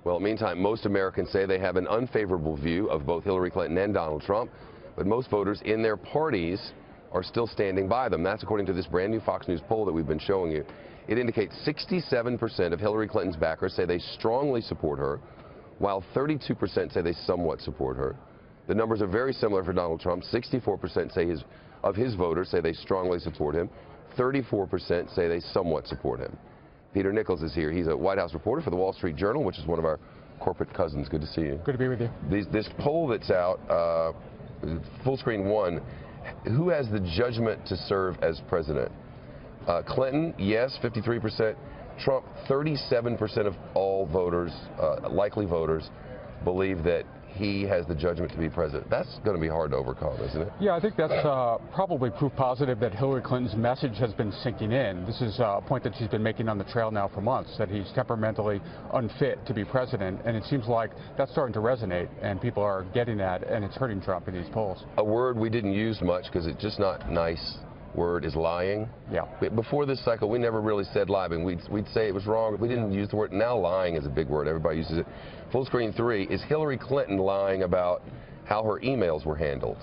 Well, meantime, most Americans say they have an unfavorable view of both Hillary Clinton and Donald Trump, but most voters in their parties are still standing by them. That's according to this brand new Fox News poll that we've been showing you. It indicates 67% of Hillary Clinton's backers say they strongly support her, while 32% say they somewhat support her. The numbers are very similar for Donald Trump. 64% of his voters say they strongly support him. 34% say they somewhat support him. Peter Nichols is here. He's a White House reporter for the Wall Street Journal, which is one of our corporate cousins. Good to see you. Good to be with you. This poll that's out, full screen one, who has the judgment to serve as president? Clinton, yes, 53%. Trump, 37% of all voters, likely voters, believe that he has the judgment to be president. That's going to be hard to overcome, isn't it? Yeah, I think that's probably proof positive that Hillary Clinton's message has been sinking in. This is a point that she's been making on the trail now for months, that he's temperamentally unfit to be president, and it seems like that's starting to resonate, and people are getting that, and it's hurting Trump in these polls. A word we didn't use much because it's just not nice word is lying. Yeah. Before this cycle, we never really said lying. We'd say it was wrong. We didn't use the word. Now lying is a big word. Everybody uses it. Full screen three, is Hillary Clinton lying about how her emails were handled?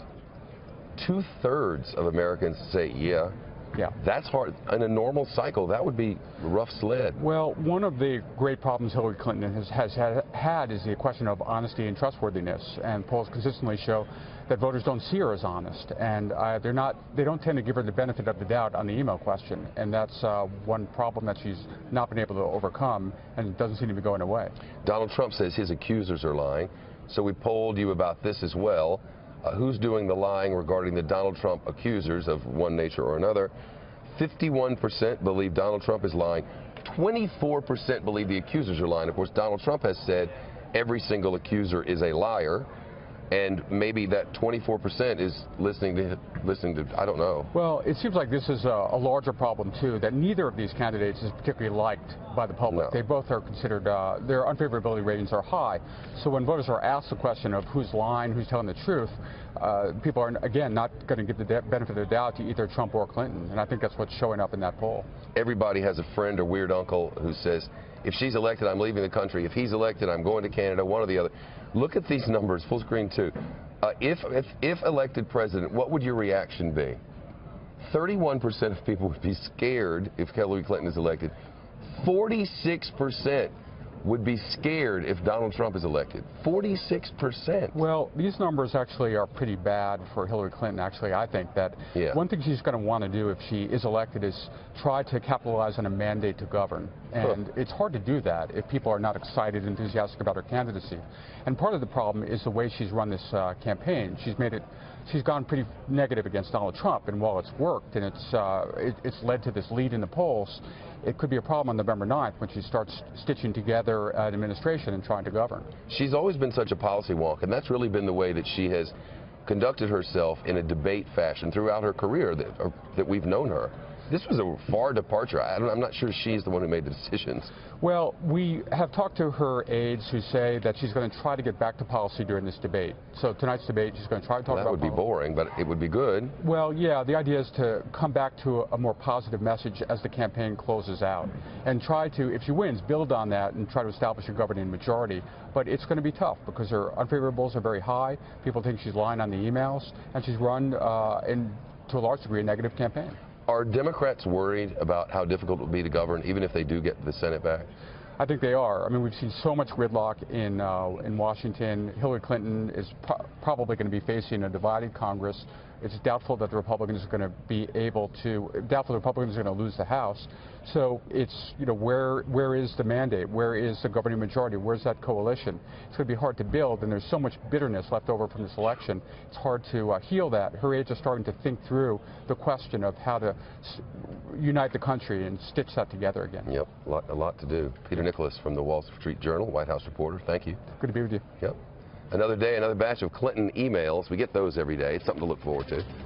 2/3 of Americans say yeah. Yeah. That's hard. In a normal cycle, that would be a rough sled. Well, one of the great problems Hillary Clinton has had is the question of honesty and trustworthiness, and polls consistently show that voters don't see her as honest, and they don't tend to give her the benefit of the doubt on the email question, and that's one problem that she's not been able to overcome, and it doesn't seem to be going away. Donald Trump says his accusers are lying, so we polled you about this as well. Who's doing the lying regarding the Donald Trump accusers of one nature or another? 51% believe Donald Trump is lying. 24% believe the accusers are lying. Of course, Donald Trump has said every single accuser is a liar, and maybe that 24% is listening to, I don't know. Well, it seems like this is a larger problem, too, that neither of these candidates is particularly liked by the public. No. They both are considered, their unfavorability ratings are high. So when voters are asked the question of who's lying, who's telling the truth, people are, again, not going to give the benefit of the doubt to either Trump or Clinton. And I think that's what's showing up in that poll. Everybody has a friend or weird uncle who says, if she's elected, I'm leaving the country. If he's elected, I'm going to Canada, one or the other. Look at these numbers, full screen two. If elected president, what would your reaction be? 31% of people would be scared if Hillary Clinton is elected. 46% would be scared if Donald Trump is elected. 46%. Well, these numbers actually are pretty bad for Hillary Clinton, actually. I think that one thing she's going to want to do if she is elected is try to capitalize on a mandate to govern. And it's hard to do that if people are not excited, enthusiastic about her candidacy. And part of the problem is the way she's run this campaign. She's gone pretty negative against Donald Trump, and while it's worked and it's led to this lead in the polls, it could be a problem on November 9th when she starts stitching together an administration and trying to govern. She's always been such a policy wonk, and that's really been the way that she has conducted herself in a debate fashion throughout her career that we've known her. This was a far departure. I'm not sure she's the one who made the decisions. Well, we have talked to her aides who say that she's going to try to get back to policy during this debate. So tonight's debate, she's going to try to talk about policy. That would be boring, but it would be good. Well, yeah, the idea is to come back to a more positive message as the campaign closes out and try to, if she wins, build on that and try to establish a governing majority. But it's going to be tough because her unfavorables are very high. People think she's lying on the emails, and she's run, to a large degree, a negative campaign. Are Democrats worried about how difficult it will be to govern, even if they do get the Senate back? I think they are. I mean, we've seen so much gridlock in Washington. Hillary Clinton is probably going to be facing a divided Congress. It's doubtful that the Republicans are going to be doubtful the Republicans are going to lose the House. So it's, where is the mandate? Where is the governing majority? Where's that coalition? It's going to be hard to build, and there's so much bitterness left over from this election. It's hard to heal that. Her aides are starting to think through the question of how to unite the country and stitch that together again. Yep, a lot to do. Peter Nichols from the Wall Street Journal, White House reporter. Thank you. Good to be with you. Yep. Another day, another batch of Clinton emails. We get those every day. It's something to look forward to.